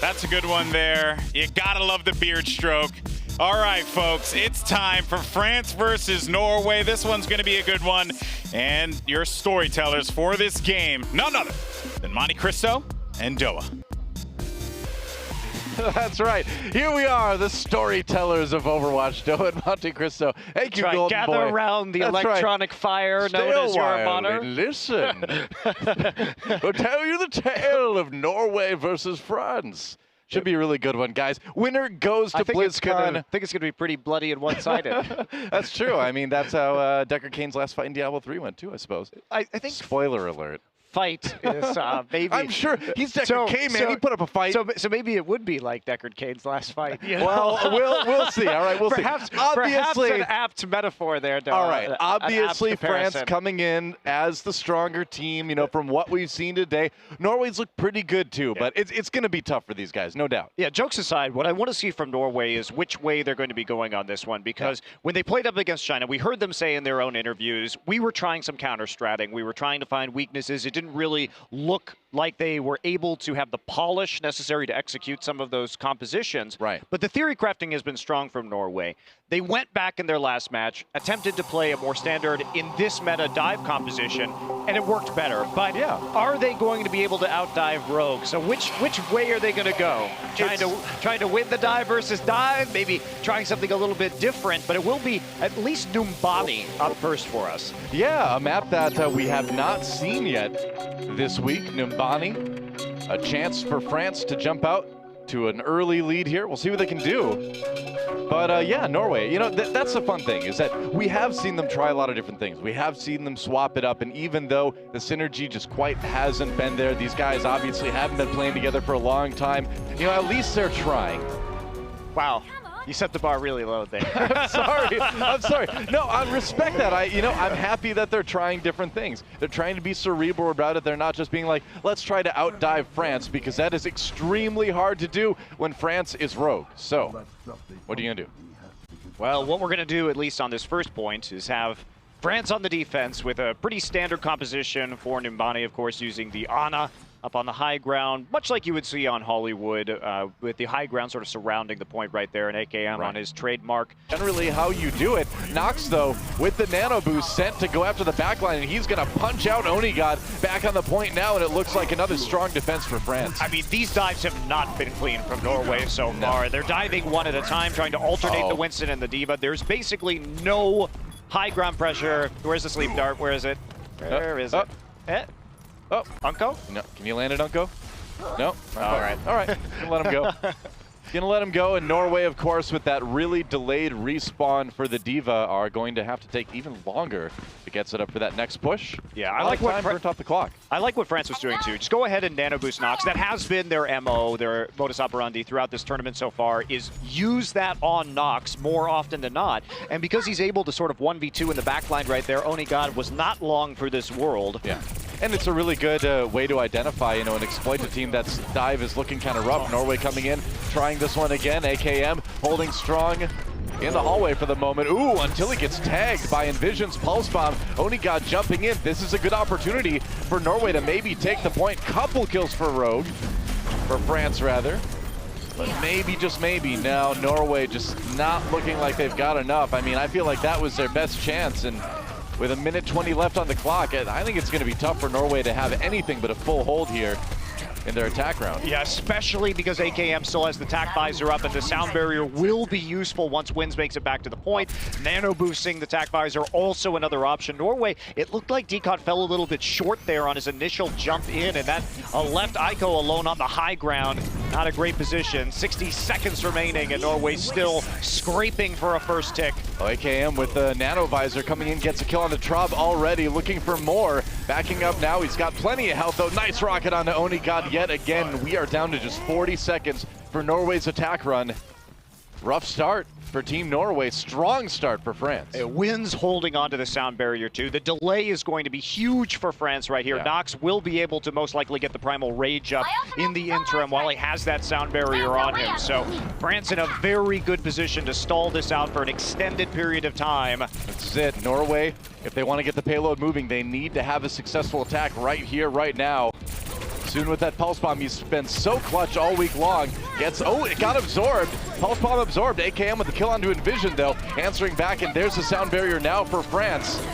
That's a good one there. You gotta love the beard stroke. All right, folks, it's time for France versus Norway. This one's gonna be a good one. And your storytellers for this game, none other than Monte Cristo and Doa. That's right. Here we are, the storytellers of Overwatch, Doa and Monte Cristo. Thank you, Golden gather Boy. around the That's electronic fire Stay known as a your while honor. and listen. We'll tell you the tale of Norway versus France. Should be a really good one, guys. Winner goes to BlizzCon. I think it's going to be pretty bloody and one-sided. That's true. I mean, that's how Decker Kane's last fight in Diablo 3 went, too, I suppose. I think Spoiler alert. fight is maybe. I'm sure he's Deckard Cain, man. He put up a fight. So maybe it would be like Deckard Cain's last fight. You know? Well, we'll see. All right, we'll perhaps, see. Obviously, perhaps an apt metaphor there. Doa. All right. Obviously, France comparison. coming in as the stronger team. You know, from what we've seen today, Norway's looked pretty good too. But it's going to be tough for these guys, no doubt. Yeah. Jokes aside, what I want to see from Norway is which way they're going to be going on this one. Because when they played up against China, we heard them say in their own interviews, we were trying some counter-stratting. We were trying to find weaknesses. It didn't really look like they were able to have the polish necessary to execute some of those compositions. Right. But the theory crafting has been strong from Norway. They went back in their last match, attempted to play a more standard in this meta dive composition, and it worked better. But are they going to be able to outdive Rogue? So which way are they going to go? Trying to win the dive versus dive, maybe trying something a little bit different, but it will be at least Numbani up first for us. Yeah, a map that we have not seen yet this week. Numbani, a chance for France to jump out to an early lead here. We'll see what they can do. But yeah, Norway, you know, that's the fun thing, is that we have seen them try a lot of different things. We have seen them swap it up, and even though the synergy just quite hasn't been there, these guys obviously haven't been playing together for a long time, you know, at least they're trying. Wow. You set the bar really low there. I'm sorry. I'm sorry. No, I respect that. I'm happy that they're trying different things. They're trying to be cerebral about it. They're not just being like, let's try to outdive France, because that is extremely hard to do when France is rogue. So, what are you gonna do? Well, what we're gonna do, at least on this first point, is have France on the defense with a pretty standard composition for Numbani, of course, using the Ana up on the high ground, much like you would see on Hollywood, with the high ground sort of surrounding the point right there, and AKM on his trademark. Generally how you do it. Nox, though, with the nano boost sent to go after the backline, and he's going to punch out Onigod back on the point now, and it looks like another strong defense for France. I mean, these dives have not been clean from Norway so far. They're diving one at a time, trying to alternate the Winston and the Diva. There's basically no high ground pressure. Where's the sleep dart? Where is it? Where is it? Oh, Unko? No, can you land it, Unko? No? All right. All right, gonna let him go. Gonna let him go, and Norway, of course, with that really delayed respawn for the Diva, are going to have to take even longer to get set up for that next push. Yeah, I like what time to top the clock. I like what France was doing too. Just go ahead and nano boost Nox. That has been their MO, their modus operandi throughout this tournament so far, is use that on Nox more often than not. And because he's able to sort of 1v2 in the backline right there, Onigod was not long for this world. Yeah. And it's a really good way to identify, you know, an exploited team that's dive is looking kind of rough. Norway coming in, trying this one again. AKM holding strong in the hallway for the moment. Ooh, until he gets tagged by Envision's Pulse Bomb. Onigod jumping in. This is a good opportunity for Norway to maybe take the point. Couple kills for Rogue, for France rather. But maybe, just maybe, now Norway just not looking like they've got enough. I mean, I feel like that was their best chance, and with a minute 20 left on the clock, I think it's going to be tough for Norway to have anything but a full hold here in their attack round. Yeah, especially because AKM still has the tac visor up, and the sound barrier will be useful once Wins makes it back to the point. Nano boosting the tac visor, also another option. Norway, it looked like Decot fell a little bit short there on his initial jump in, and that left Aiko alone on the high ground. Not a great position. 60 seconds remaining, and Norway still scraping for a first tick. AKM with the nano visor coming in, gets a kill on the Trob already, looking for more. Backing up now, he's got plenty of health though. Nice rocket onto Onigod yet again. We are down to just 40 seconds for Norway's attack run. Rough start for Team Norway, strong start for France. Wins holding on to the sound barrier too. The delay is going to be huge for France right here. Nox will be able to most likely get the Primal Rage up in the interim while he has that sound barrier on him. So France in a very good position to stall this out for an extended period of time. That's it. Norway, if they want to get the payload moving, they need to have a successful attack right here, right now. Soon with that Pulse Bomb, he's been so clutch all week long. It got absorbed. Pulse Bomb absorbed. AKM with the kill onto Envision though, answering back, and there's the sound barrier now for France.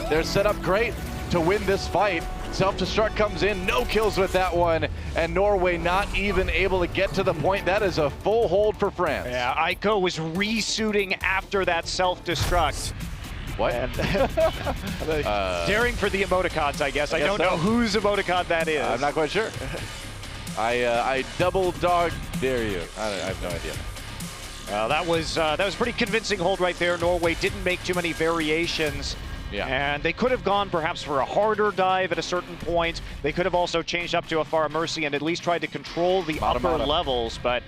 They're set up great to win this fight. Self-destruct comes in, no kills with that one, and Norway not even able to get to the point. That is a full hold for France. Yeah, Aiko was resuiting after that self-destruct. What? Daring for the emoticons, I guess. I don't know whose emoticon that is. I'm not quite sure. I double dog dare you. I have no idea. That was a pretty convincing hold right there. Norway didn't make too many variations. Yeah. And they could have gone perhaps for a harder dive at a certain point. They could have also changed up to a Pharah Mercy and at least tried to control the upper levels, but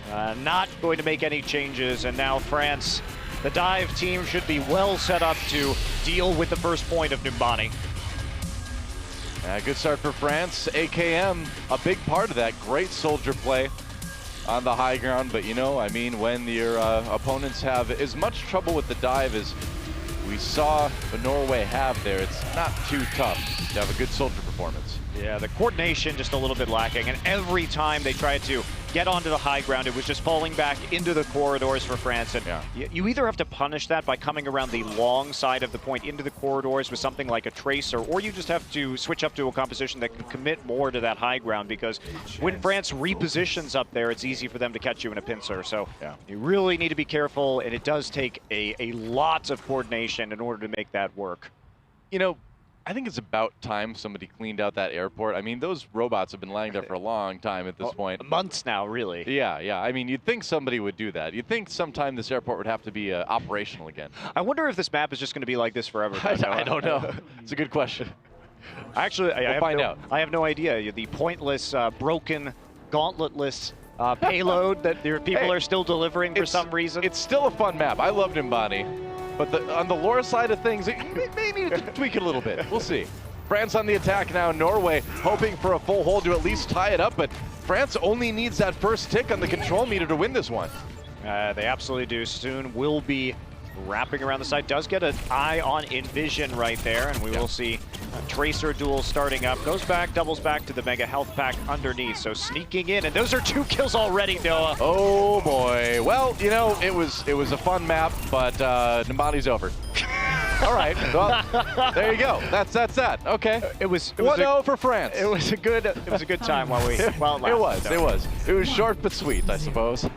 not going to make any changes. And now France, the dive team, should be well set up to deal with the first point of Numbani. Good start for France. AKM, a big part of that. Great soldier play on the high ground, but you know, I mean, when your opponents have as much trouble with the dive as we saw the Norway have there, it's not too tough to have a good soldier performance. Yeah, the coordination just a little bit lacking, and every time they tried to get onto the high ground, it was just falling back into the corridors for France. And you either have to punish that by coming around the long side of the point into the corridors with something like a tracer, or you just have to switch up to a composition that can commit more to that high ground, because when France repositions up there, it's easy for them to catch you in a pincer. So you really need to be careful, and it does take a lot of coordination in order to make that work. You know, I think it's about time somebody cleaned out that airport. I mean, those robots have been lying there for a long time at this point. Months now, really. Yeah. I mean, you'd think somebody would do that. You'd think sometime this airport would have to be operational again. I wonder if this map is just going to be like this forever. I don't know. It's a good question. Actually, we'll find out. I have no idea. The pointless, broken, gauntletless payload that people are still delivering for some reason. It's still a fun map. I loved Numbani. But on the lore side of things, it may need to tweak it a little bit. We'll see. France on the attack now. Norway hoping for a full hold to at least tie it up, but France only needs that first tick on the control meter to win this one. They absolutely do. Soon will be wrapping around the side. Does get an eye on Envision right there, and we will see a Tracer duel starting up. Goes back, doubles back to the Mega Health Pack underneath. So sneaking in, and those are 2 kills already, Noah. Oh boy. Well, you know, it was a fun map, but Numbani's over. All right. Well, there you go. That's that. Okay. It was 1-0 for France. It was a good time while it lasted. It was short but sweet, I suppose.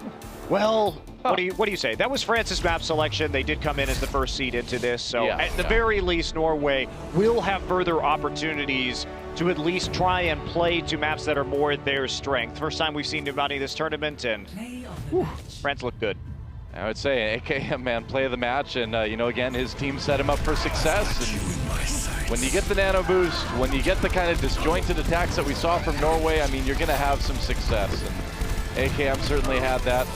Well, what do you say? That was France's map selection. They did come in as the first seed into this, so at the very least, Norway will have further opportunities to at least try and play to maps that are more their strength. First time we've seen Numbani this tournament, and France looked good. I would say AKM, man, play of the match, and you know, again, his team set him up for success. And when you get the nano boost, when you get the kind of disjointed attacks that we saw from Norway, I mean, you're going to have some success, and AKM certainly had that.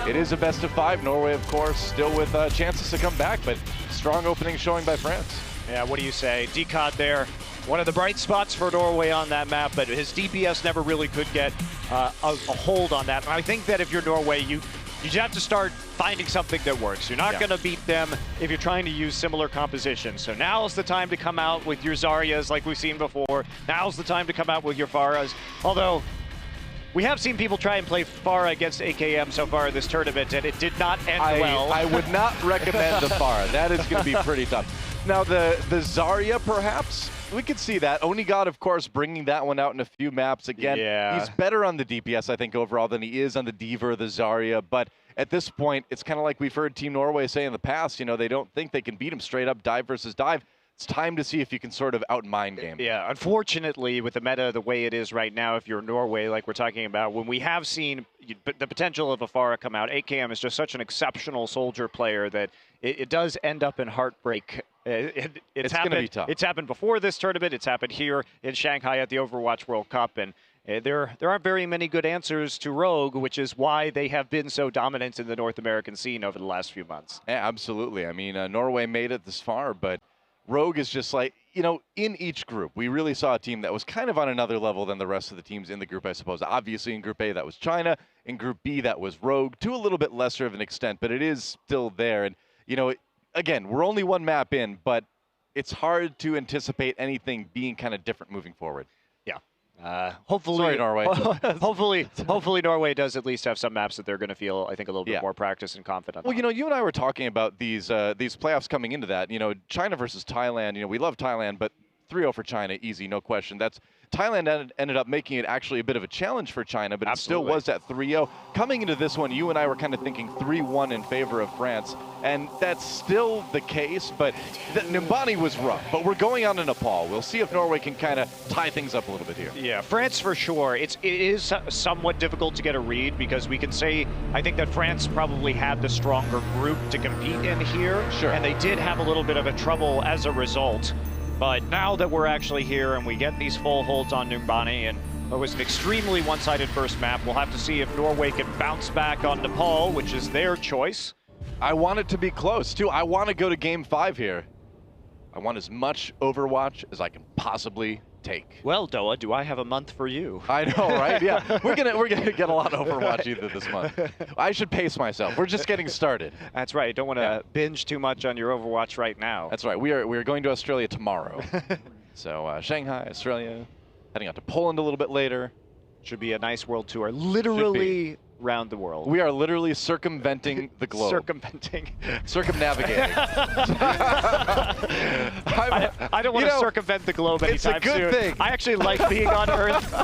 It is a best of 5. Norway, of course, still with chances to come back, but strong opening showing by France. Yeah, what do you say? Decod there, one of the bright spots for Norway on that map, but his DPS never really could get a hold on that. And I think that if you're Norway, you just have to start finding something that works. You're not going to beat them if you're trying to use similar compositions. So now's the time to come out with your Zaryas like we've seen before. Now's the time to come out with your Pharahs. Although, we have seen people try and play Pharah against AKM so far in this tournament, and it did not end well. I would not recommend the Pharah. That is going to be pretty tough. Now, the Zarya, perhaps, we could see that. Onigod, of course, bringing that one out in a few maps. Again, he's better on the DPS, I think, overall than he is on the Diva or the Zarya. But at this point, it's kind of like we've heard Team Norway say in the past, you know, they don't think they can beat him straight up dive versus dive. It's time to see if you can sort of out-mind game. Yeah, unfortunately, with the meta the way it is right now, if you're Norway, like we're talking about, when we have seen the potential of a Pharah come out, AKM is just such an exceptional soldier player that it does end up in heartbreak. It's going to be tough. It's happened before this tournament. It's happened here in Shanghai at the Overwatch World Cup, and there aren't very many good answers to Rogue, which is why they have been so dominant in the North American scene over the last few months. Yeah, absolutely. I mean, Norway made it this far, but Rogue is just like, you know, in each group, we really saw a team that was kind of on another level than the rest of the teams in the group, I suppose. Obviously, in Group A, that was China. In Group B, that was Rogue, to a little bit lesser of an extent, but it is still there. And, you know, again, we're only one map in, but it's hard to anticipate anything being kind of different moving forward. Yeah. Hopefully, Sorry, Norway. hopefully Norway does at least have some maps that they're going to feel, I think, a little bit more practiced and confident. Well, you and I were talking about these playoffs coming into that. China versus Thailand. We love Thailand, but 3-0 for China, easy, no question. Thailand ended up making it actually a bit of a challenge for China, but it still was at 3-0. Coming into this one, you and I were kind of thinking 3-1 in favor of France, and that's still the case, but Nimbani was rough. But we're going on to Nepal. We'll see if Norway can kind of tie things up a little bit here. Yeah, France for sure. It is somewhat difficult to get a read because we can say, I think that France probably had the stronger group to compete in here, and they did have a little bit of a trouble as a result. But now that we're actually here and we get these full holds on Numbani, and it was an extremely one-sided first map, we'll have to see if Norway can bounce back on Nepal, which is their choice. I want it to be close, too. I want to go to Game 5 here. I want as much Overwatch as I can possibly take. Well, Doa, do I have a month for you? I know, right? Yeah, we're gonna get a lot of Overwatch either this month. I should pace myself. We're just getting started. That's right. You don't want to binge too much on your Overwatch right now. That's right. We are going to Australia tomorrow. So Shanghai, Australia, heading out to Poland a little bit later. Should be a nice world tour. Literally around the world. We are literally circumventing the globe. Circumnavigating. I don't want to circumvent the globe anytime soon. It's a good thing. I actually like being on Earth.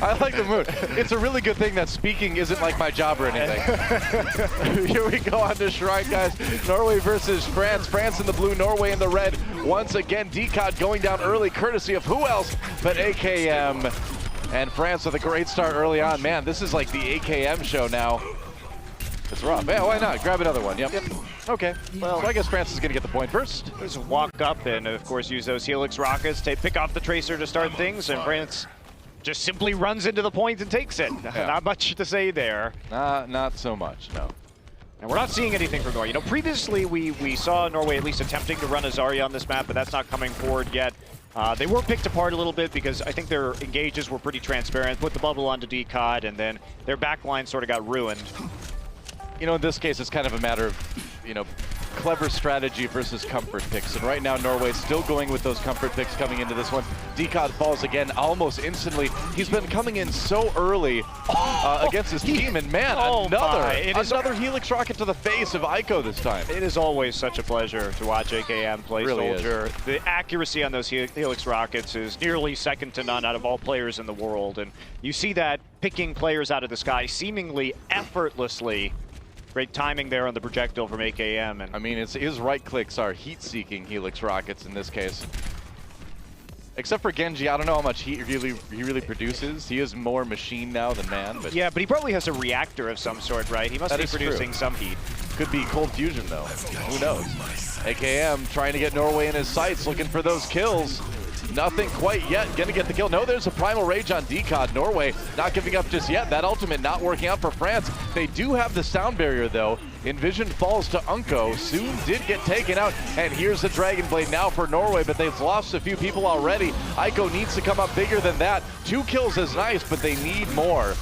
I like the mood. It's a really good thing that speaking isn't like my job or anything. Here we go on to Shrine, guys. Norway versus France. France in the blue, Norway in the red. Once again, DCOD going down early, courtesy of who else but AKM. And France with a great start early on. Man, this is like the AKM show now. It's rough. Yeah, why not? Grab another one. Yep. Okay. Well, so I guess France is going to get the point first. Just walk up and, of course, use those Helix rockets to pick off the Tracer to start things, and France just simply runs into the point and takes it. Yeah. Not much to say there. Not so much, no. And we're not seeing anything from Norway. Previously we saw Norway at least attempting to run a Zarya on this map, but that's not coming forward yet. They were picked apart a little bit because I think their engages were pretty transparent, put the bubble onto DCOD, and then their backline sort of got ruined. In this case, it's kind of a matter of, clever strategy versus comfort picks. And right now, Norway's still going with those comfort picks coming into this one. DCOD falls again almost instantly. He's been coming in so early against his team, and man, another Helix rocket to the face of Aiko this time. It is always such a pleasure to watch AKM play Soldier. The accuracy on those Helix rockets is nearly second to none out of all players in the world, and you see that picking players out of the sky seemingly effortlessly. Great timing there on the projectile from AKM. And I mean, his right clicks are heat-seeking Helix rockets in this case. Except for Genji, I don't know how much heat he really produces. He is more machine now than man. But yeah, but he probably has a reactor of some sort, right? He must be producing some heat. Could be cold fusion, though. Who knows? AKM trying to get Norway in his sights, looking for those kills. Nothing quite yet. Gonna get the kill. No, there's a Primal Rage on DCOD. Norway not giving up just yet. That ultimate not working out for France. They do have the sound barrier, though. Envision falls to Unko. Soon did get taken out. And here's the Dragon Blade now for Norway, but they've lost a few people already. Aiko needs to come up bigger than that. 2 kills is nice, but they need more.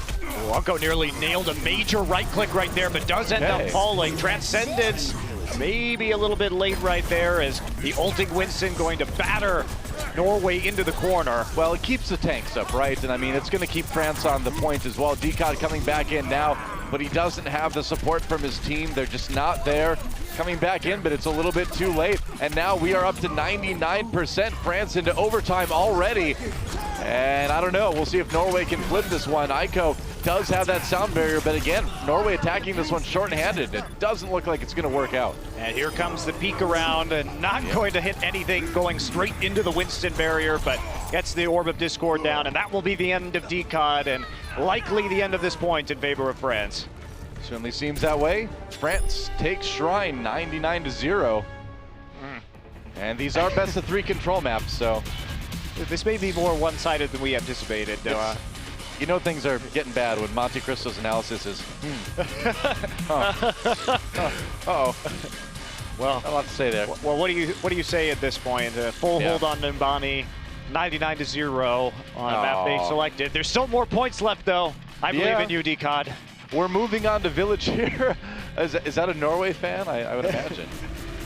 Unko nearly nailed a major right click right there, but does end up falling. Transcendence maybe a little bit late right there as the ulting Winston going to batter Norway into the corner. Well, it keeps the tanks up, right? And I mean, it's going to keep France on the point as well. DCOD coming back in now, but he doesn't have the support from his team. They're just not there. Coming back in, but it's a little bit too late. And now we are up to 99%. France into overtime already. And I don't know. We'll see if Norway can flip this one. Aiko does have that sound barrier, but again, Norway attacking this one short-handed. It doesn't look like it's going to work out. And here comes the peek around, and not going to hit anything, going straight into the Winston barrier, but gets the Orb of Discord down, and that will be the end of DCOD, and likely the end of this point in favor of France. Certainly seems that way. France takes Shrine 99-0. And these are best of 3 control maps, so this may be more one-sided than we anticipated. You know things are getting bad when Monte Cristo's analysis is, Uh-oh. Well, not a lot to say there. Well, what do you say at this point? Full hold on Numbani, 99-0 on a map they selected. There's still more points left, though. I believe in you, DCOD. We're moving on to Village here. Is that a Norway fan? I would imagine.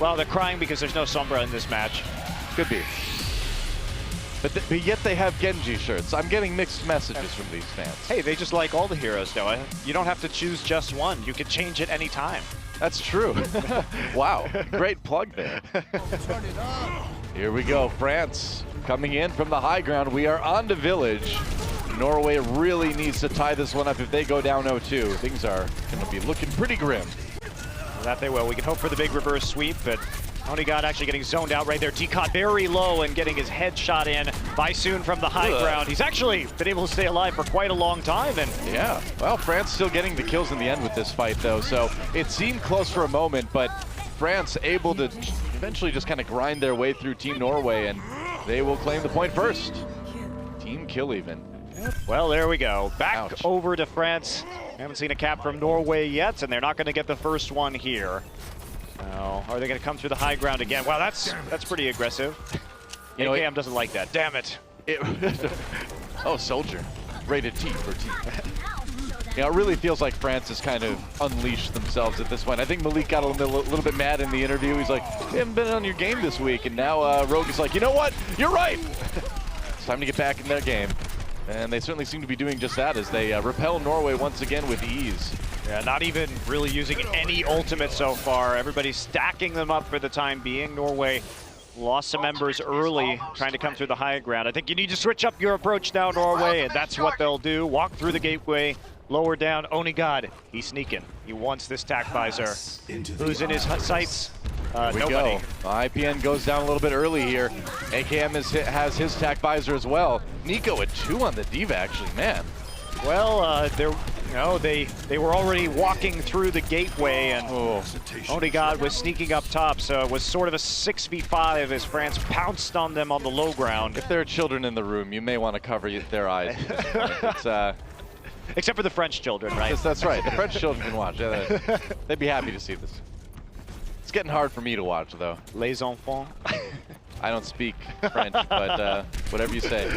Well, they're crying because there's no Sombra in this match. Could be. But yet they have Genji shirts. I'm getting mixed messages from these fans. Hey, they just like all the heroes, Noah. You don't have to choose just one. You can change it anytime. That's true. Wow, great plug there. Here we go, France coming in from the high ground. We are on to Village. Norway really needs to tie this one up. If they go down 0-2, things are going to be looking pretty grim. Well, that they will. We can hope for the big reverse sweep, but Onigod actually getting zoned out right there. Decod very low and getting his head shot in. Baisoon from the high ground. He's actually been able to stay alive for quite a long time. And yeah, well, France still getting the kills in the end with this fight, though. So it seemed close for a moment, but France able to eventually just kind of grind their way through Team Norway, and they will claim the point first. Team kill even. Well, there we go. Back Ouch. over to France. We haven't seen a cap from Norway yet, and they're not going to get the first one here. Oh, are they going to come through the high ground again? Wow, that's pretty aggressive. You know, AKM doesn't like that. Damn it. Oh, Soldier. Rated T for T. You know, it really feels like France has kind of unleashed themselves at this point. I think Malik got a little bit mad in the interview. He's like, you haven't been on your game this week. And now Rogue is like, you know what? You're right. It's time to get back in their game. And they certainly seem to be doing just that as they repel Norway once again with ease. Yeah, not even really using any ultimate so far. Everybody's stacking them up for the time being. Norway lost some members early, trying to come through the high ground. I think you need to switch up your approach now, Norway, and that's what they'll do. Walk through the gateway, lower down. Onigod, he's sneaking. He wants this tack visor. Who's in his sights? Nobody. Go. IPN goes down a little bit early here. AKM has his tack visor as well. Nico at 2 on the Diva, actually, man. Well, they were already walking through the gateway, and Onigod was sneaking up top, so it was sort of a 6v5 as France pounced on them on the low ground. If there are children in the room, you may want to cover their eyes. Except for the French children, right? Yes, that's right. The French children can watch. Yeah, they'd be happy to see this. It's getting hard for me to watch, though. Les enfants. I don't speak French, but whatever you say.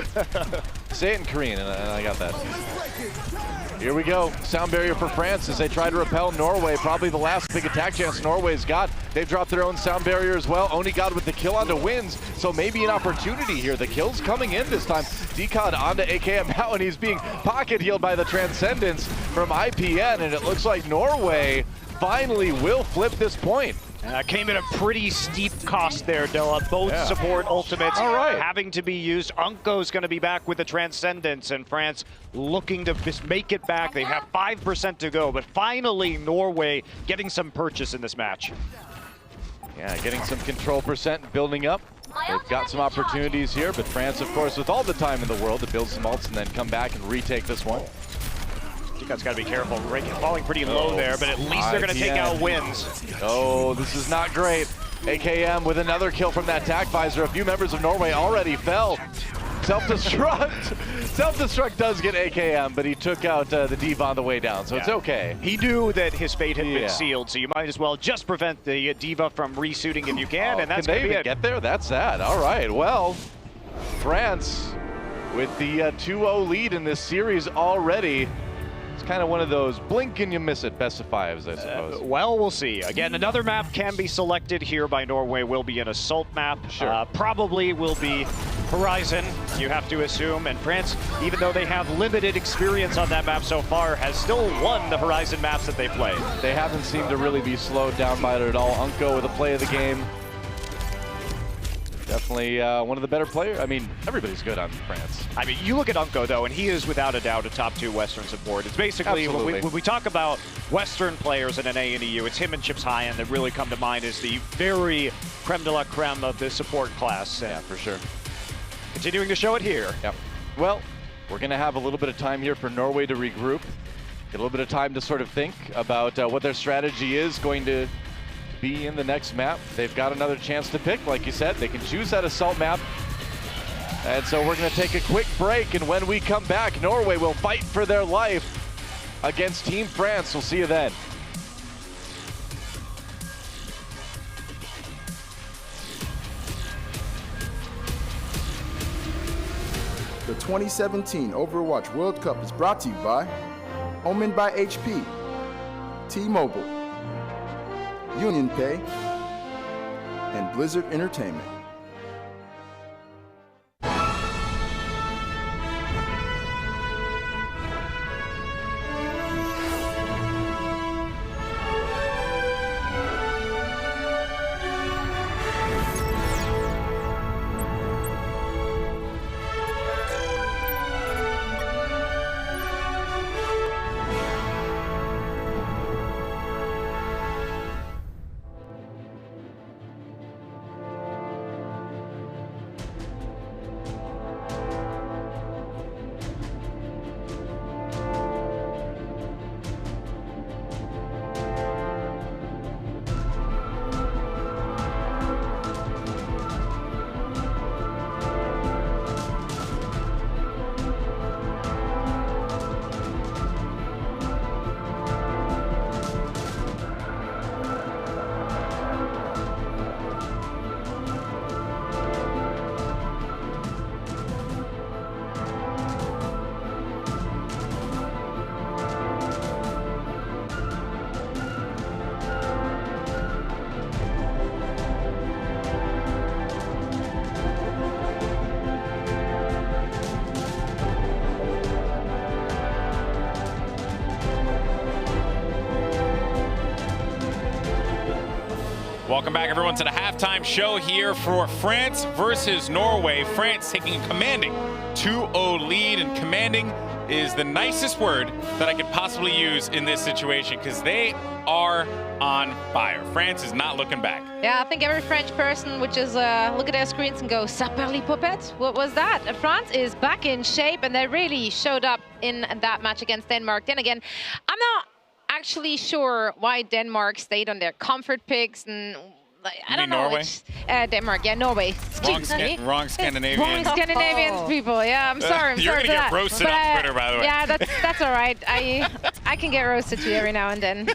Say it in Korean, and I got that. Here we go. Sound barrier for France as they try to repel Norway. Probably the last big attack chance Norway's got. They've dropped their own sound barrier as well. Onigod with the kill onto Wins, so maybe an opportunity here. The kill's coming in this time. Decod onto AKM now, and he's being pocket healed by the Transcendence from IPN, and it looks like Norway finally will flip this point. Came at a pretty steep cost there, Noah. Both support ultimates having to be used. Unko's going to be back with the Transcendence, and France looking to just make it back. They have 5% to go, but finally Norway getting some purchase in this match. Yeah, getting some control percent building up. They've got some opportunities here, but France, of course, with all the time in the world to build some ults and then come back and retake this one. Decod's got to be careful. Falling pretty low there, but at least they're going to take out Wins. Oh, this is not great. AKM with another kill from that tack visor. A few members of Norway already fell. Self-destruct. Self-destruct does get AKM, but he took out the Diva on the way down, so it's okay. He knew that his fate had been sealed, so you might as well just prevent the Diva from resuiting if you can, and that's going to be it. Get there? That's that. All right, well, France with the 2-0 lead in this series already. It's kind of one of those blink and you miss it best of fives, I suppose. Well, we'll see. Again, another map can be selected here by Norway. Will be an assault map. Sure. Probably will be Horizon, you have to assume. And France, even though they have limited experience on that map so far, has still won the Horizon maps that they play. They haven't seemed to really be slowed down by it at all. Unko with a play of the game. Definitely one of the better players. I mean, everybody's good on France. I mean, you look at Unko, though, and he is without a doubt a top 2 Western support. It's basically, when we talk about Western players in an A and EU, it's him and Chips Hyan that really come to mind as the very creme de la creme of the support class. Yeah, for sure. Continuing to show it here. Yep. Well, we're going to have a little bit of time here for Norway to regroup. Get a little bit of time to sort of think about what their strategy is going to be in the next map. They've got another chance to pick, like you said. They can choose that assault map. And so we're going to take a quick break, and when we come back, Norway will fight for their life against Team France. We'll see you then. The 2017 Overwatch World Cup is brought to you by Omen by HP, T-Mobile, Union Pay, and Blizzard Entertainment. Welcome back, everyone, to the halftime show here for France versus Norway. France taking a commanding 2-0 lead, and commanding is the nicest word that I could possibly use in this situation because they are on fire. France is not looking back. Yeah, I think every French person would just look at their screens and go, "Ça parle popette?" What was that? France is back in shape, and they really showed up in that match against Denmark. Then again, I'm not actually sure why Denmark stayed on their comfort picks, and I don't know. Norway? Denmark, yeah, Norway. Excuse me. Wrong Scandinavian. Wrong Scandinavian people. Yeah, I'm sorry. You're sorry gonna for get that. roasted on Twitter, by the way. Yeah, that's all right. I can get roasted too every now and then.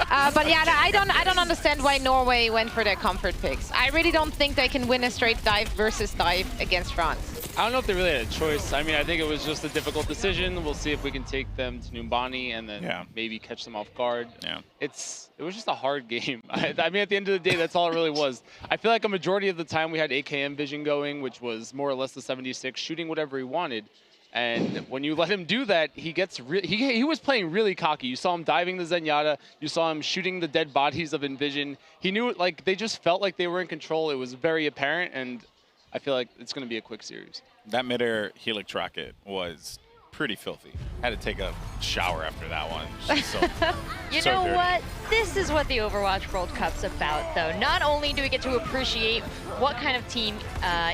But yeah, I don't understand why Norway went for their comfort picks. I really don't think they can win a straight dive versus dive against France. I don't know if they really had a choice. I mean, I think it was just a difficult decision. We'll see if we can take them to Numbani and then maybe catch them off guard. Yeah. It was just a hard game. I mean, at the end of the day, that's all it really was. I feel like a majority of the time we had AKM vision going, which was more or less the 76, shooting whatever he wanted. And when you let him do that, he was playing really cocky. You saw him diving the Zenyatta. You saw him shooting the dead bodies of Envision. He knew it, like, they just felt like they were in control. It was very apparent, and I feel like it's going to be a quick series. That midair helix rocket was pretty filthy. Had to take a shower after that one. You know what? This is what the Overwatch World Cup's about, though. Not only do we get to appreciate what kind of team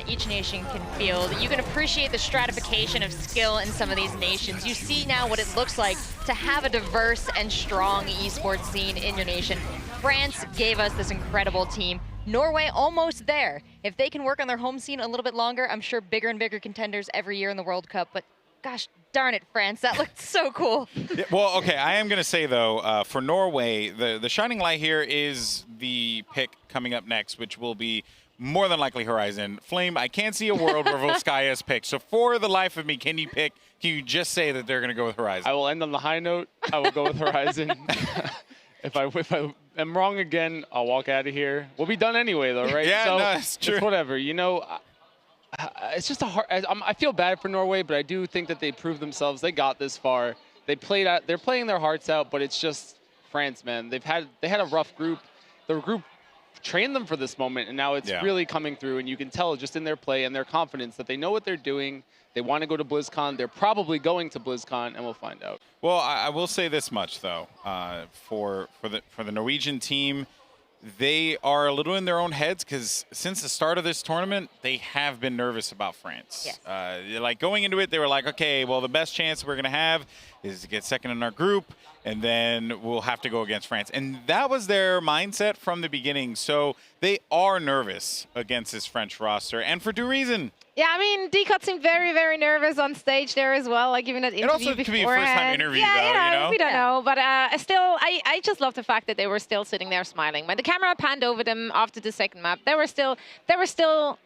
each nation can field, you can appreciate the stratification of skill in some of these nations. You see now what it looks like to have a diverse and strong esports scene in your nation. France gave us this incredible team. Norway almost there. If they can work on their home scene a little bit longer, I'm sure bigger and bigger contenders every year in the World Cup. But gosh darn it, France, that looked so cool. Yeah, well, okay, I am going to say, though, for Norway, the shining light here is the pick coming up next, which will be more than likely Horizon. Flame, I can't see a world where Volskaya is picked. So for the life of me, can you just say that they're going to go with Horizon? I will end on the high note. I will go with Horizon. If I am wrong again, I'll walk out of here. We'll be done anyway, though, right? Yeah, so no, it's true. It's whatever. You know, it's just a hard. I feel bad for Norway, but I do think that they proved themselves. They got this far. They played out. They're playing their hearts out, but it's just France, man. They had a rough group. The group trained them for this moment, and now it's really coming through. And you can tell just in their play and their confidence that they know what they're doing. They want to go to BlizzCon. They're probably going to BlizzCon, and we'll find out. Well, I will say this much, though. For the Norwegian team, they are a little in their own heads because since the start of this tournament, they have been nervous about France. Yes. Like going into it, they were like, okay, well, the best chance we're going to have is to get second in our group, and then we'll have to go against France. And that was their mindset from the beginning. So they are nervous against this French roster, and for due reason. Yeah, I mean, Decut seemed very, very nervous on stage there as well, like giving that interview beforehand. It also could be a first-time interview, though, you know? We don't know, but still, I just love the fact that they were still sitting there smiling. When the camera panned over them after the second map, they were still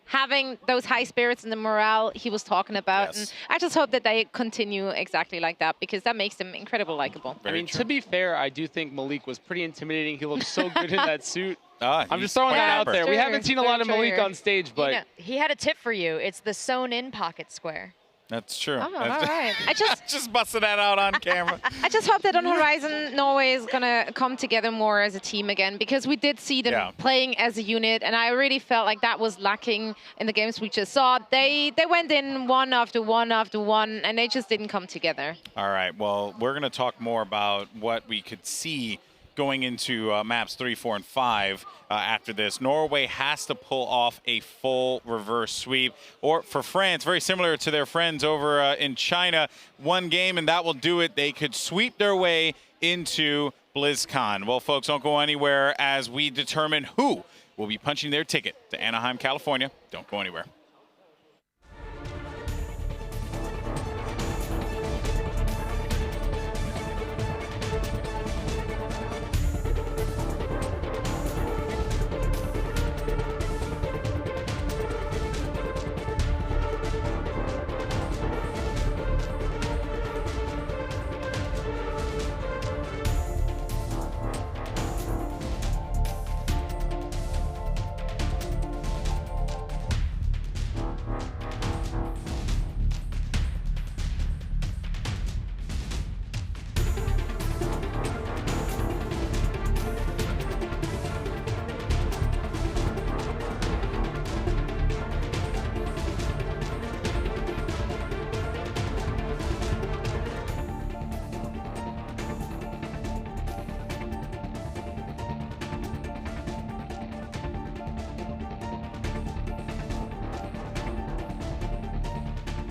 having those high spirits and the morale he was talking about. Yes. And I just hope that they continue exactly like that because that makes them incredibly likable. I mean, to be fair, I do think Malik was pretty intimidating. He looked so good in that suit. I'm just throwing that out there. We haven't seen a lot of Malik on stage, but... You know, he had a tip for you. It's the sewn-in pocket square. That's true. Oh, all right. I just busted that out on camera. I just hope that on Horizon, Norway is going to come together more as a team again because we did see them playing as a unit, and I really felt like that was lacking in the games we just saw. They went in one after one after one, and they just didn't come together. All right. Well, we're going to talk more about what we could see going into maps 3, 4, and 5 after this. Norway has to pull off a full reverse sweep. Or for France, very similar to their friends over in China, one game and that will do it. They could sweep their way into BlizzCon. Well, folks, don't go anywhere as we determine who will be punching their ticket to Anaheim, California. Don't go anywhere.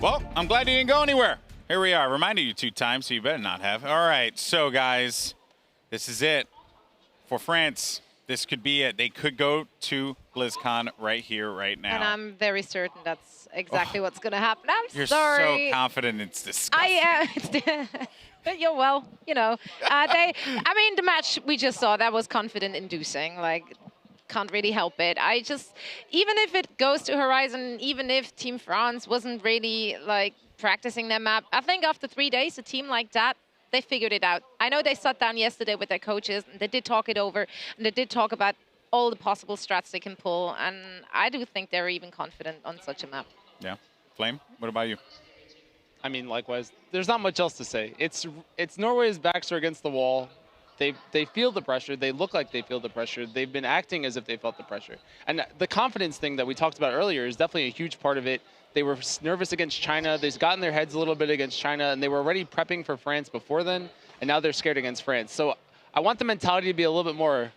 Well, I'm glad you didn't go anywhere. Here we are. Reminded you 2 times, so you better not have. All right, so guys, this is it for France. This could be it. They could go to BlizzCon right here, right now. And I'm very certain that's exactly what's going to happen. I'm You're sorry. so confident, it's disgusting. I am. But you're well, you know. I mean, the match we just saw, that was confident-inducing. Like, can't really help it. Even if it goes to Horizon, even if Team France wasn't really, like, practicing their map, I think after 3 days, a team like that, they figured it out. I know they sat down yesterday with their coaches, and they did talk it over, and they did talk about all the possible strats they can pull, and I do think they're even confident on such a map. Yeah. Flame, what about you? I mean, likewise, there's not much else to say. It's Norway's backs are against the wall. They feel the pressure. They look like they feel the pressure. They've been acting as if they felt the pressure. And the confidence thing that we talked about earlier is definitely a huge part of it. They were nervous against China. They've gotten their heads a little bit against China, and they were already prepping for France before then, and now they're scared against France. So I want the mentality to be a little bit more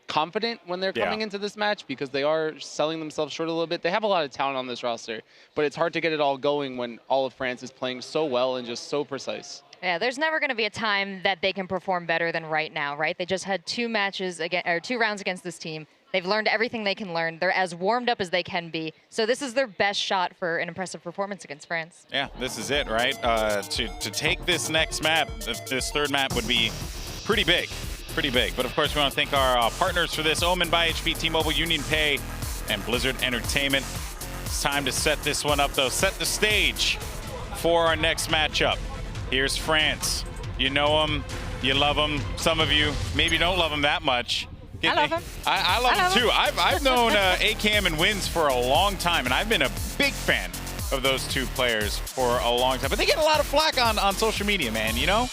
confident when they're coming into this match, because they are selling themselves short a little bit. They have a lot of talent on this roster, but it's hard to get it all going when all of France is playing so well and just so precise. Yeah, there's never going to be a time that they can perform better than right now, right? They just had 2 matches again, or 2 rounds against this team. They've learned everything they can learn. They're as warmed up as they can be. So this is their best shot for an impressive performance against France. Yeah, this is it, right? To take this next map, this 3rd map would be pretty big. Pretty big. But of course, we want to thank our partners for this, Omen by HP, T-Mobile, Union Pay, and Blizzard Entertainment. It's time to set this one up, though. Set the stage for our next matchup. Here's France. You know them, you love them. Some of you maybe don't love them that much. I love him. I love him too. I've known AKM and Wins for a long time, and I've been a big fan of those 2 players for a long time. But they get a lot of flack on social media, man, you know?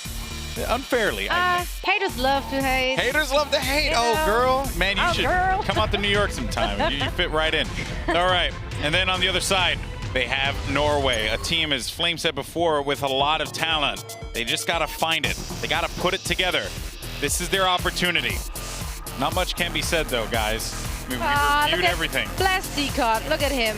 Unfairly, I think. Haters love to hate. Haters love to hate. Oh, girl. Man, you should come out to New York sometime. You fit right in. All right. And then on the other side, they have Norway, a team, as Flame said before, with a lot of talent. They just got to find it. They got to put it together. This is their opportunity. Not much can be said, though, guys. I mean, we reviewed everything. Bless Decod. Look at him.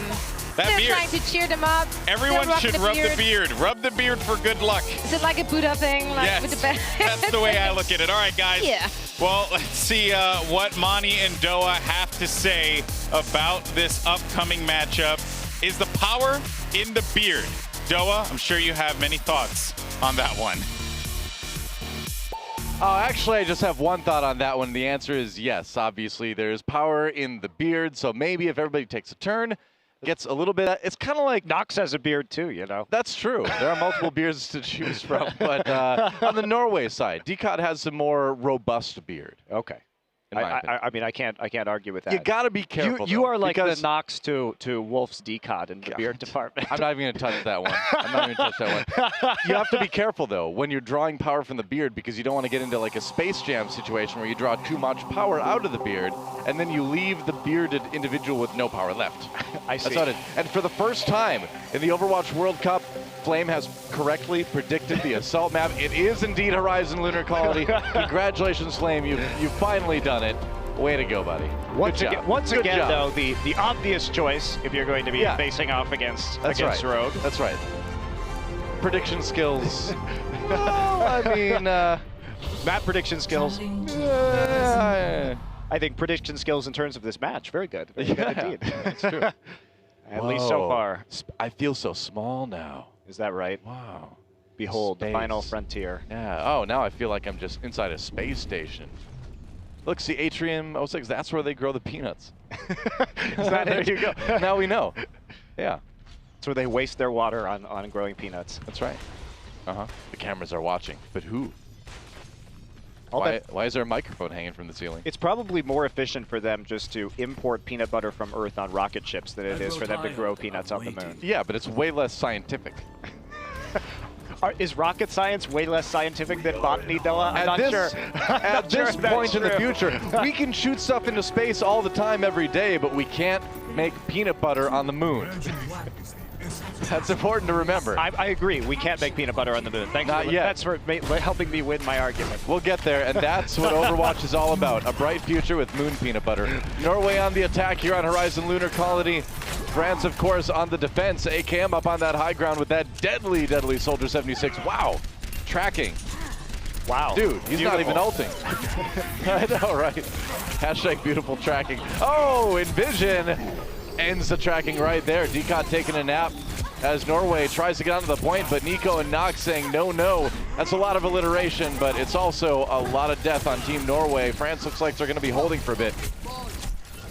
That Still beard. trying to cheer them up. Everyone should rub the beard. Rub the beard for good luck. Is it like a Buddha thing? Like Yes, with the that's the way I look at it. All right, guys. Yeah. Well, let's see what Mani and Doa have to say about this upcoming matchup. Is the power in the beard? Doa, I'm sure you have many thoughts on that one. Oh, actually, I just have one thought on that one. The answer is yes. Obviously, there's power in the beard, so maybe if everybody takes a turn, gets a little bit. It's kind of like Nox has a beard too, you know. That's true. There are multiple beards to choose from, but on the Norway side, Decod has a more robust beard. Okay. In my opinion. I mean, I can't argue with that. You got to be careful. You though, are like the because Nox to Wolf's Decod in the beard department. I'm not even going to touch that one. I'm not even going to touch that one. You have to be careful, though, when you're drawing power from the beard, because you don't want to get into like a Space Jam situation where you draw too much power out of the beard, and then you leave the bearded individual with no power left. I see. That's not it. And for the first time in the Overwatch World Cup, Flame has correctly predicted the assault map. It is indeed Horizon Lunar Colony. Congratulations, Flame. You've finally done it. Way to go, buddy. Once Good again, job. though, the obvious choice if you're going to be facing off against right. Rogue. That's right. Prediction skills. Well, I mean, map prediction skills. I think prediction skills in terms of this match, very good. Very good indeed. That's true. At least so far. I feel so small now. Is that right? Wow. Behold, the Space. final frontier. Yeah. Oh, now I feel like I'm just inside a space station. Look, see, Atrium 06, that's where they grow the peanuts. There you go. Now we know. Yeah. That's where they waste their water on growing peanuts. That's right. Uh-huh. The cameras are watching, but who? All Why, that- why is there a microphone hanging from the ceiling? It's probably more efficient for them just to import peanut butter from Earth on rocket ships than it is for them to grow peanuts on the moon. Yeah, but it's way less scientific. Is rocket science way less scientific than botany, Doa? I'm not sure. At this point in the future, we can shoot stuff into space all the time, every day, but we can't make peanut butter on the moon. That's important to remember. I agree. We can't make peanut butter on the moon. Thanks Not yet. That's for helping me win my argument. We'll get there, and that's what Overwatch is all about. A bright future with moon peanut butter. Norway on the attack here on Horizon Lunar Colony. France, of course, on the defense. AKM up on that high ground with that deadly, deadly Soldier 76. Wow. Tracking. Wow. Dude, he's not even ulting. I know, right? Hashtag beautiful tracking. Oh, Envision ends the tracking right there. Decot taking a nap as Norway tries to get onto the point, but Nico and Nox saying no, no. That's a lot of alliteration, but it's also a lot of death on Team Norway. France looks like they're going to be holding for a bit.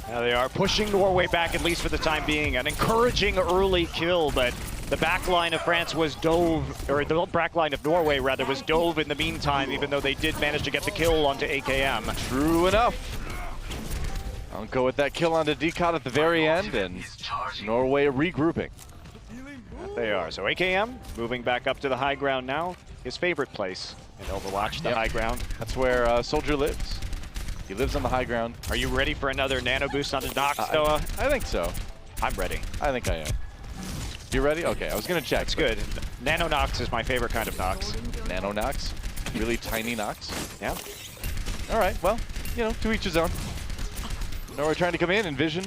Now they are pushing Norway back, at least for the time being. An encouraging early kill, but the back line of France was dove, or the back line of Norway, rather, was dove in the meantime, even though they did manage to get the kill onto AKM. True enough. I'll go with that kill onto Decot at the very end, and Norway regrouping. They are. So AKM moving back up to the high ground now. His favorite place in Overwatch, the high ground. That's where Soldier lives. He lives on the high ground. Are you ready for another nano boost onto Nox, Noah? I think so. I'm ready. I think I am. You ready? Okay, I was gonna check. It's good. Nano Nox is my favorite kind of Nox. Nano Nox? Really tiny Nox? Yeah. All right, well, you know, to each his own. Norway trying to come in, and Vision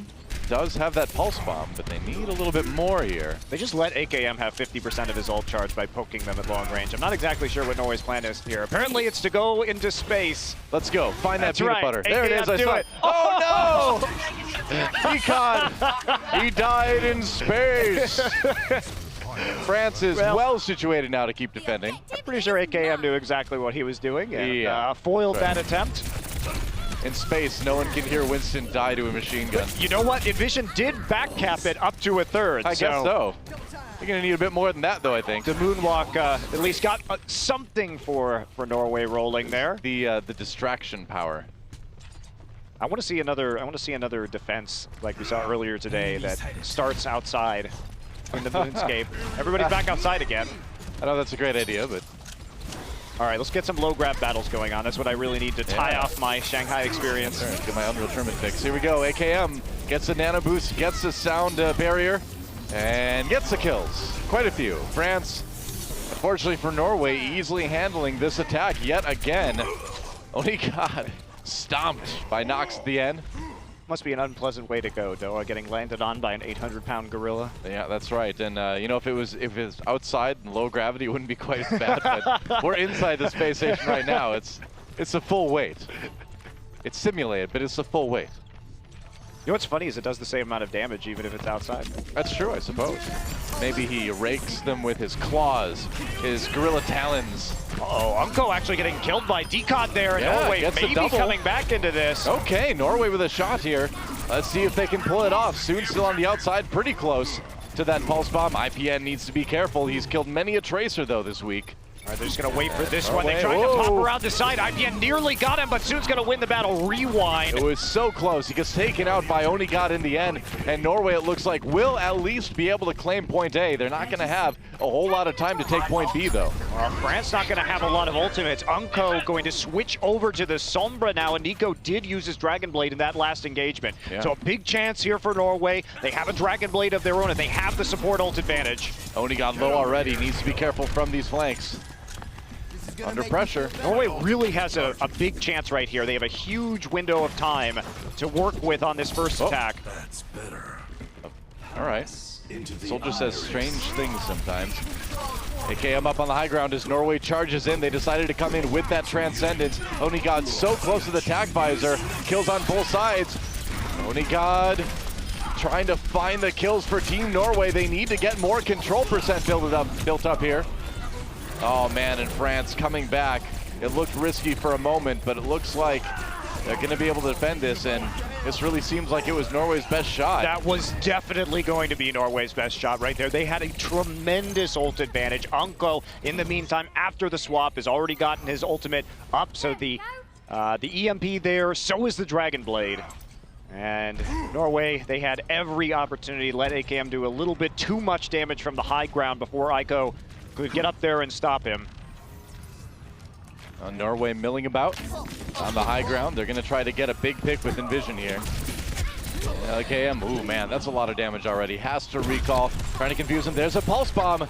does have that pulse bomb, but they need a little bit more here. They just let AKM have 50% of his ult charge by poking them at long range. I'm not exactly sure what Norway's plan is here. Apparently it's to go into space. Let's go. Find that peanut butter. AKM, there it is. I saw it. Oh no! Decon! He died in space. France is well situated now to keep defending. I'm pretty sure AKM knew exactly what he was doing and foiled that attempt. In space, no one can hear Winston die to a machine gun. You know what? Envision did backcap it up to a third. I guess so. You're going to need a bit more than that, though, I think. The moonwalk at least got something for Norway rolling there. The distraction power. I want to see another defense like we saw earlier today that starts outside in the moonscape. Everybody's back outside again. I know that's a great idea, but... All right, let's get some low grab battles going on. That's what I really need to tie off my Shanghai experience. Right, get my Unreal Tournament fix. Here we go. AKM gets a nano boost, gets the sound barrier, and gets the kills. Quite a few. France, unfortunately for Norway, easily handling this attack yet again. Only got stomped by Nox at the end. Must be an unpleasant way to go, Doa, getting landed on by an 800-pound gorilla. Yeah, that's right. And you know, if it was outside in low gravity, it wouldn't be quite as bad. But we're inside the space station right now. It's a full weight. It's simulated, but it's a full weight. You know what's funny is it does the same amount of damage even if it's outside. That's true, I suppose. Maybe he rakes them with his claws, his gorilla talons. Uh-oh, Unko actually getting killed by Decot there, and Norway maybe coming back into this. Okay, Norway with a shot here. Let's see if they can pull it off. Soon still on the outside, pretty close to that pulse bomb. IPN needs to be careful. He's killed many a Tracer, though, this week. All right, they're just going to wait for this one. They tried to pop around the side. IPN nearly got him, but Soon's going to win the battle. Rewind. It was so close. He gets taken out by Onigod in the end, and Norway, it looks like, will at least be able to claim point A. They're not going to have a whole lot of time to take point B, though. Well, France not going to have a lot of ultimates. Unko going to switch over to the Sombra now, and Nico did use his Dragon Blade in that last engagement. Yeah. So a big chance here for Norway. They have a Dragon Blade of their own, and they have the support ult advantage. Onigod low already. Needs to be careful from these flanks. Under pressure. Norway really has a big chance right here. They have a huge window of time to work with on this first attack. That's better. All right. Soldier says strange things sometimes. AKM up on the high ground as Norway charges in. They decided to come in with that Transcendence. Onigod so close to the tag visor. Kills on both sides. Onigod trying to find the kills for Team Norway. They need to get more control percent built up here. Oh man, and France coming back. It looked risky for a moment, but it looks like they're going to be able to defend this, and this really seems like it was Norway's best shot. That was definitely going to be Norway's best shot right there. They had a tremendous ult advantage. Unko, in the meantime, after the swap, has already gotten his ultimate up, so the EMP there, so is the Dragon Blade. And Norway, they had every opportunity to let AKM do a little bit too much damage from the high ground before Aiko could get up there and stop him. Norway milling about on the high ground. They're going to try to get a big pick with Envision here. AKM, ooh man, that's a lot of damage already. Has to recall, trying to confuse him. There's a pulse bomb.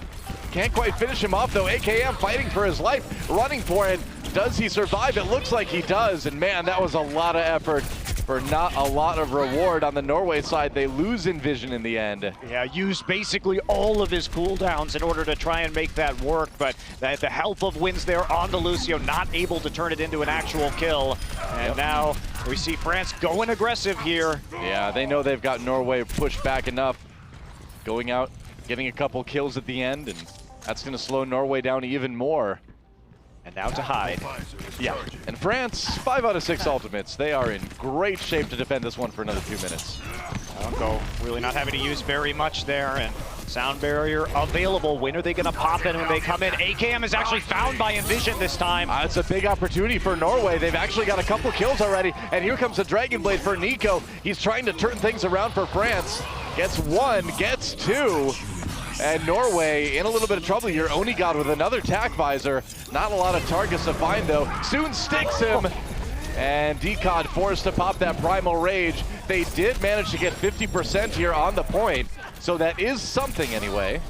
Can't quite finish him off though. AKM fighting for his life, running for it. Does he survive? It looks like he does. And man, that was a lot of effort for not a lot of reward. On the Norway side, they lose Envision in the end. Yeah, used basically all of his cooldowns in order to try and make that work, but the help of wins there on the Lucio, not able to turn it into an actual kill. And now we see France going aggressive here. Yeah, they know they've got Norway pushed back enough. Going out, getting a couple kills at the end, and that's going to slow Norway down even more. And now to hide. Yeah, and France, 5 out of 6 ultimates. They are in great shape to defend this one for another 2 minutes. Unko really not having to use very much there, and sound barrier available. When are they going to pop in when they come in? AKM is actually found by Envision this time. It's a big opportunity for Norway. They've actually got a couple kills already, and here comes the Dragon Blade for Nico. He's trying to turn things around for France. Gets 1, gets 2. And Norway in a little bit of trouble here. Onigod with another tack visor. Not a lot of targets to find though. Soon sticks him. And DCOD forced to pop that Primal Rage. They did manage to get 50% here on the point. So that is something anyway.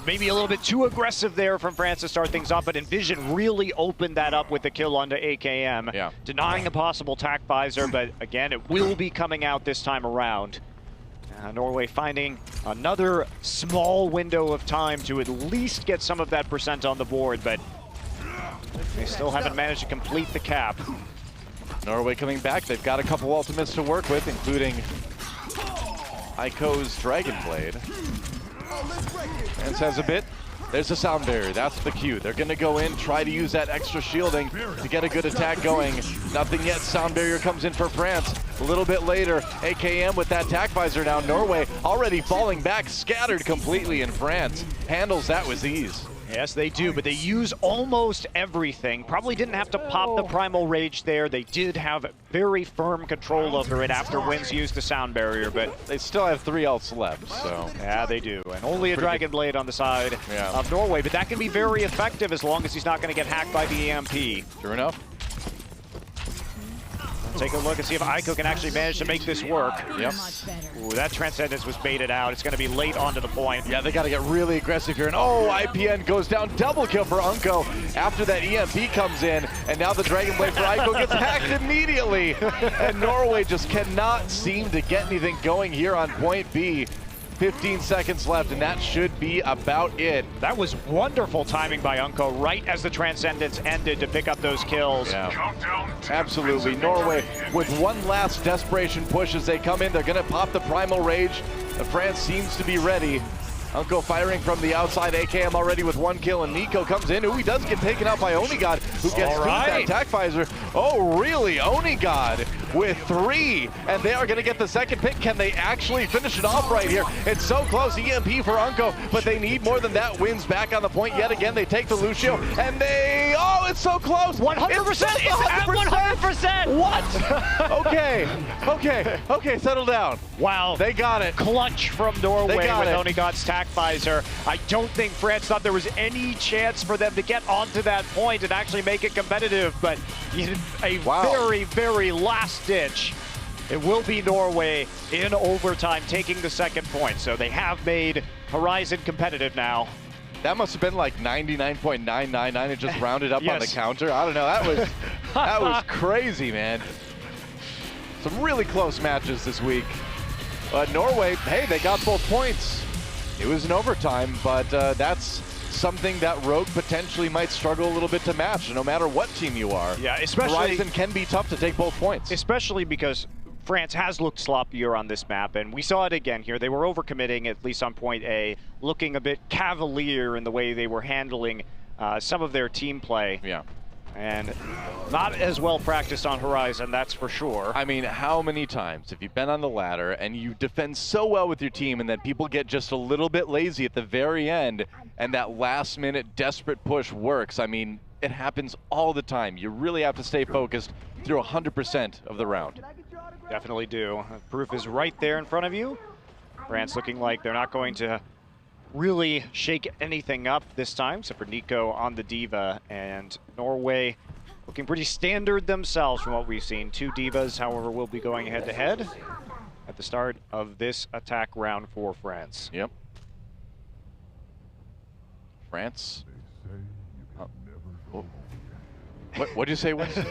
Maybe a little bit too aggressive there from France to start things off, but Envision really opened that up with the kill onto AKM. Yeah. Denying the possible tack visor, but again, it will be coming out this time around. Norway finding another small window of time to at least get some of that percent on the board, but they still haven't managed to complete the cap. Norway coming back. They've got a couple ultimates to work with, including Aiko's Dragon Blade. And says a bit. There's a sound barrier. That's the cue. They're going to go in, try to use that extra shielding to get a good attack going. Nothing yet. Sound barrier comes in for France. A little bit later, AKM with that tack visor now. Norway already falling back, scattered completely, and France handles that with ease. Yes, they do, but they use almost everything. Probably didn't have to pop the Primal Rage there. They did have very firm control over it after Wins used the sound barrier, but they still have 3 ults left, so. Yeah, they do, and only a Dragon Blade on the side of Norway, but that can be very effective as long as he's not going to get hacked by the EMP. True enough. Take a look and see if Aiko can actually manage to make this work. Yep. Ooh, that Transcendence was baited out. It's going to be late onto the point. Yeah, they got to get really aggressive here. And oh, IPN goes down. Double kill for Unko after that EMP comes in. And now the Dragon Blade for Aiko gets hacked immediately. And Norway just cannot seem to get anything going here on point B. 15 seconds left, and that should be about it. That was wonderful timing by Unko right as the Transcendence ended to pick up those kills. Yeah. Absolutely. Norway with one last desperation push as they come in. They're going to pop the Primal Rage. France seems to be ready. Unko firing from the outside. AKM already with 1 kill, and Nico comes in. Ooh, he does get taken out by Onigod, who gets through that attack visor. Oh, really? Onigod with 3, and they are going to get the second pick. Can they actually finish it off right here? It's so close. EMP for Unko, but they need more than that. Wins back on the point yet again. They take the Lucio, and they... Oh, it's so close! 100%! It's at 100%! What? Okay, settle down. Wow. They got it. Clutch from Norway with it. Onigod's tack visor. I don't think France thought there was any chance for them to get onto that point and actually make it competitive, but a very, very last ditch. It will be Norway in overtime taking the second point, so they have made Horizon competitive now. That must have been like 99.999 and just rounded up on the counter. I don't know. That was crazy, man. Some really close matches this week. Norway, hey, they got both points. It was in overtime, but that's something that Rogue potentially might struggle a little bit to match, no matter what team you are. Yeah, especially Horizon can be tough to take both points. Especially because France has looked sloppier on this map, and we saw it again here. They were overcommitting, at least on point A, looking a bit cavalier in the way they were handling some of their team play. Yeah. And not as well practiced on Horizon, that's for sure. I mean, how many times have you been on the ladder and you defend so well with your team and then people get just a little bit lazy at the very end and that last minute desperate push works? I mean, it happens all the time. You really have to stay focused through 100% of the round. Definitely do. Proof is right there in front of you. France looking like they're not going to really shake anything up this time, except for Nico on the Diva, and Norway looking pretty standard themselves from what we've seen. 2 Divas, however, will be going head-to-head at the start of this attack round for France. Yep. France. What'd you say, Winston?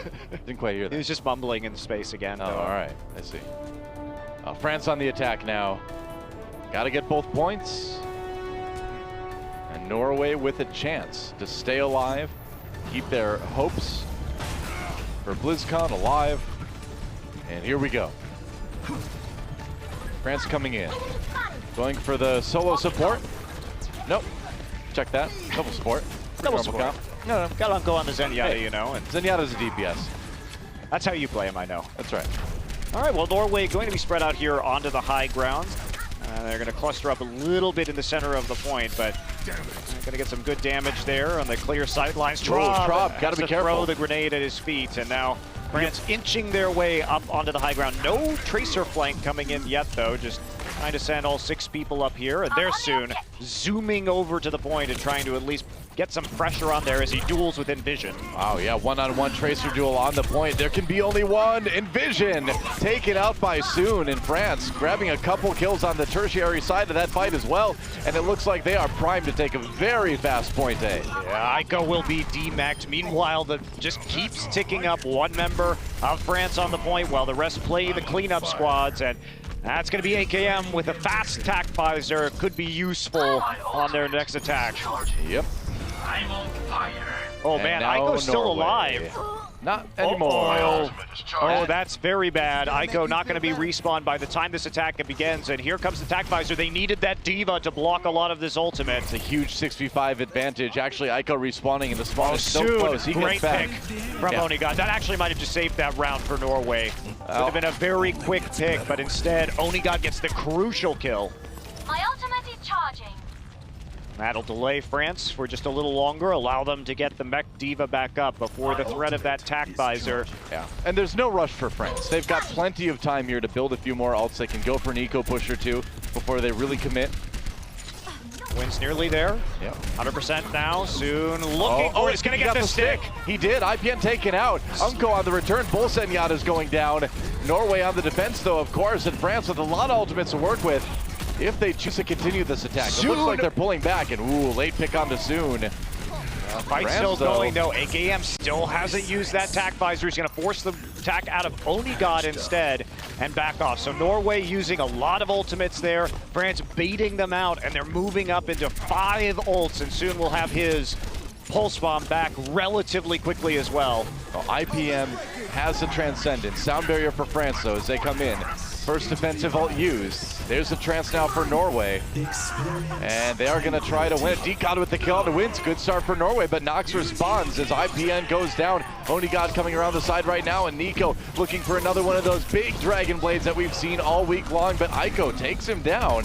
Didn't quite hear that. He was just mumbling in space again. Oh, all right. I see. France on the attack now. Got to get both points. And Norway with a chance to stay alive, keep their hopes for BlizzCon alive. And here we go. France coming in. Going for the solo support. Nope. Check that. Double support. Double Normal support. comp. No. Gotta go on the Zenyatta, Hey, you know. And Zenyatta's a DPS. that's how you play him, I know. That's right. All right, well, Norway going to be spread out here onto the high ground. They're going to cluster up a little bit in the center of the point, but going to get some good damage there on the clear sidelines. Traub, got to be careful. Throw the grenade at his feet, and now France inching their way up onto the high ground. No tracer flank coming in yet, though. Just trying to send all 6 people up here, and they're soon zooming over to the point and trying to at least get some pressure on there as he duels with Envision. Wow, yeah, one-on-one tracer duel on the point. There can be only one. Envision taken out by Soon in France, grabbing a couple kills on the tertiary side of that fight as well. And it looks like they are primed to take a very fast point A. Yeah, Ico will be demeched. Meanwhile, that just keeps ticking up. One member of France on the point while the rest play the cleanup squads. And that's going to be AKM with a fast attack visor. Could be useful on their next attack. Yep. Oh man, Ico's still alive. Not anymore. Oh, that's very bad. Ico not going to be respawned by the time this attack begins. And here comes the attack visor. They needed that Diva to block a lot of this ultimate. It's a huge 6v5 advantage. Actually, Ico respawning in the spawn is so Soon, close. He great gets back. pick from Onigod. That actually might have just saved that round for Norway. Would have been a very quick pick, but instead, Onigod gets the crucial kill. My ultimate is charging. That'll delay France for just a little longer, allow them to get the Mech Diva back up before the threat of that tack visor. Yeah, and there's no rush for France. They've got plenty of time here to build a few more ults. They can go for an eco push or two before they really commit. Wind's nearly there. Yep. 100% now. Soon looking for he's going to get the stick. He did. IPN taken out. Unko on the return. Both Zenyatta's going down. Norway on the defense, though, of course, and France with a lot of ultimates to work with. If they choose to continue this attack, it looks like they're pulling back, and ooh, late pick onto Soon. Fight's still going, though. AKM still hasn't used that tack visor. He's going to force the attack out of Onigod instead and back off. So Norway using a lot of ultimates there. France baiting them out, and they're moving up into 5 ults, and soon we'll have his pulse bomb back relatively quickly as well. Well, IPM has the Transcendent. Sound barrier for France, though, as they come in. First defensive ult used. There's the trance now for Norway. And they are going to try to win it. Decod with the kill on the wins. Good start for Norway, but Nox responds as IPN goes down. Onigod coming around the side right now, and Nico looking for another one of those big Dragon Blades that we've seen all week long, but Ico takes him down.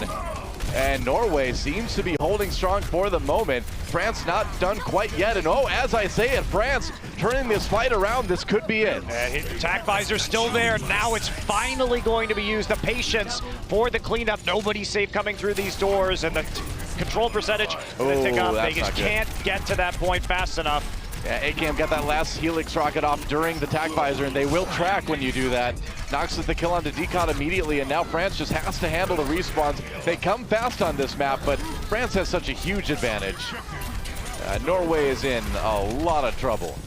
And Norway seems to be holding strong for the moment. France not done quite yet. And oh, as I say it, France turning this fight around. This could be it. Attack visor still there. Now it's finally going to be used. The patience for the cleanup. Nobody's safe coming through these doors. And the control percentage going to tick up. Vegas can't get to that point fast enough. Yeah, AKM got that last Helix rocket off during the tack visor, and they will track when you do that. Nox with the kill onto Decod immediately, and now France just has to handle the respawns. They come fast on this map, but France has such a huge advantage. Norway is in a lot of trouble.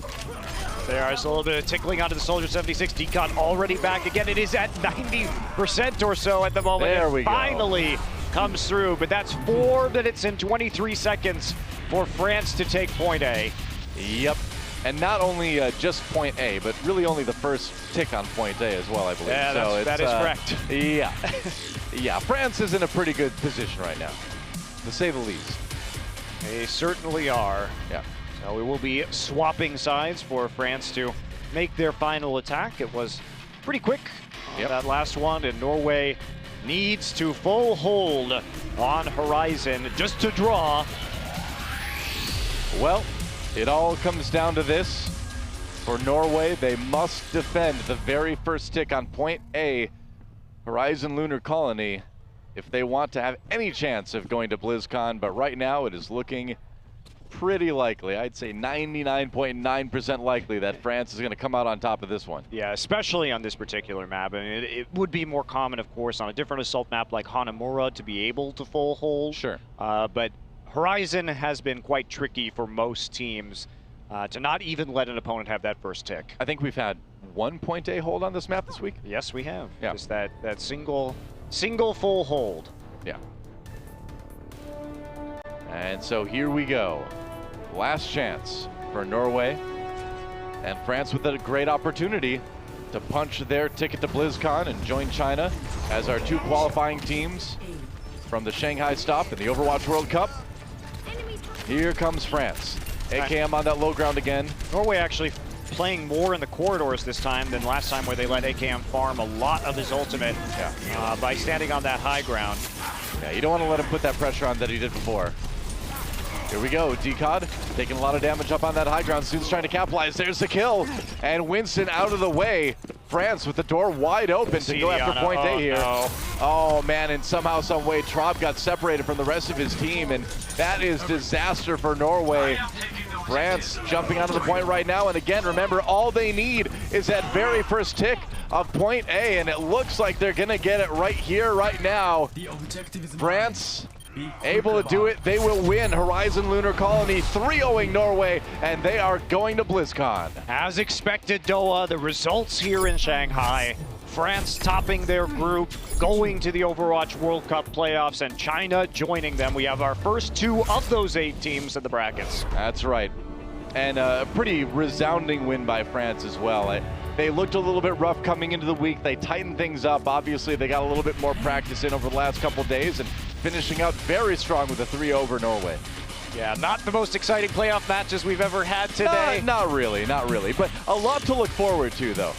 There's a little bit of tickling onto the Soldier 76. Decod already back again. It is at 90% or so at the moment. There we go. Finally comes through, but that's 4 minutes and 23 seconds for France to take point A. Yep, and not only just point A, but really only the first tick on point A as well, I believe. Yeah, so that is correct. Yeah, yeah, France is in a pretty good position right now, to say the least. They certainly are. Yeah. So we will be swapping sides for France to make their final attack. It was pretty quick, that last one, and Norway needs to full hold on Horizon just to draw. Well, it all comes down to this. For Norway, they must defend the very first tick on point A, Horizon Lunar Colony, if they want to have any chance of going to BlizzCon. But right now, it is looking pretty likely. I'd say 99.9% likely that France is going to come out on top of this one. Yeah, especially on this particular map. I mean, it would be more common, of course, on a different assault map like Hanamura to be able to full hold. Sure. But Horizon has been quite tricky for most teams to not even let an opponent have that first tick. I think we've had 1 point A hold on this map this week. Yes, we have. Yeah. Just that single full hold. Yeah. And so here we go. Last chance for Norway. And France with a great opportunity to punch their ticket to BlizzCon and join China as our 2 qualifying teams from the Shanghai stop in the Overwatch World Cup. Here comes France. AKM on that low ground again. Norway actually playing more in the corridors this time than last time, where they let AKM farm a lot of his ultimate by standing on that high ground. Yeah, you don't want to let him put that pressure on that he did before. Here we go, Decod taking a lot of damage up on that high ground. Soon's trying to capitalize. There's the kill. And Winston out of the way. France with the door wide open to go after point A here. No. Oh man, and somehow, some way, Traub got separated from the rest of his team, and that is disaster for Norway. France jumping onto the point right now, and again, remember, all they need is that very first tick of point A, and it looks like they're gonna get it right here, right now. France able to do it. They will win Horizon Lunar Colony 3-0ing Norway, and they are going to BlizzCon. As expected, Doa, the results here in Shanghai. France topping their group, going to the Overwatch World Cup playoffs, and China joining them. We have our first 2 of those 8 teams in the brackets. That's right. And a pretty resounding win by France as well. They looked a little bit rough coming into the week. They tightened things up. Obviously, they got a little bit more practice in over the last couple days, and finishing out very strong with a 3 over Norway. Yeah, not the most exciting playoff matches we've ever had today. Not really, but a lot to look forward to, though.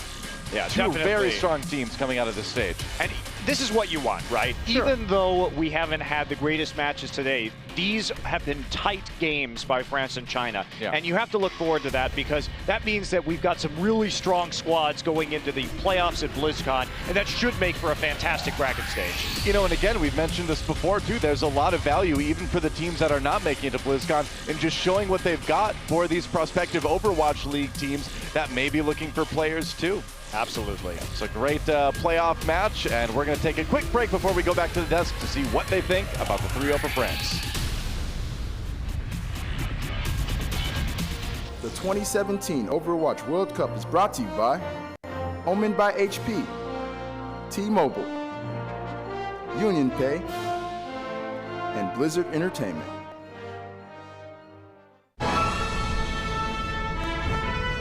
Yeah, 2 definitely. very strong teams coming out of this stage. And this is what you want, right? Sure. Even though we haven't had the greatest matches today, these have been tight games by France and China. Yeah. And you have to look forward to that, because that means that we've got some really strong squads going into the playoffs at BlizzCon, and that should make for a fantastic bracket stage. You know, and again, we've mentioned this before too, there's a lot of value even for the teams that are not making it to BlizzCon in just showing what they've got for these prospective Overwatch League teams that may be looking for players too. Absolutely. It's a great playoff match, and we're going to take a quick break before we go back to the desk to see what they think about the 3-0 for France. The 2017 Overwatch World Cup is brought to you by Omen by HP, T-Mobile, Union Pay, and Blizzard Entertainment.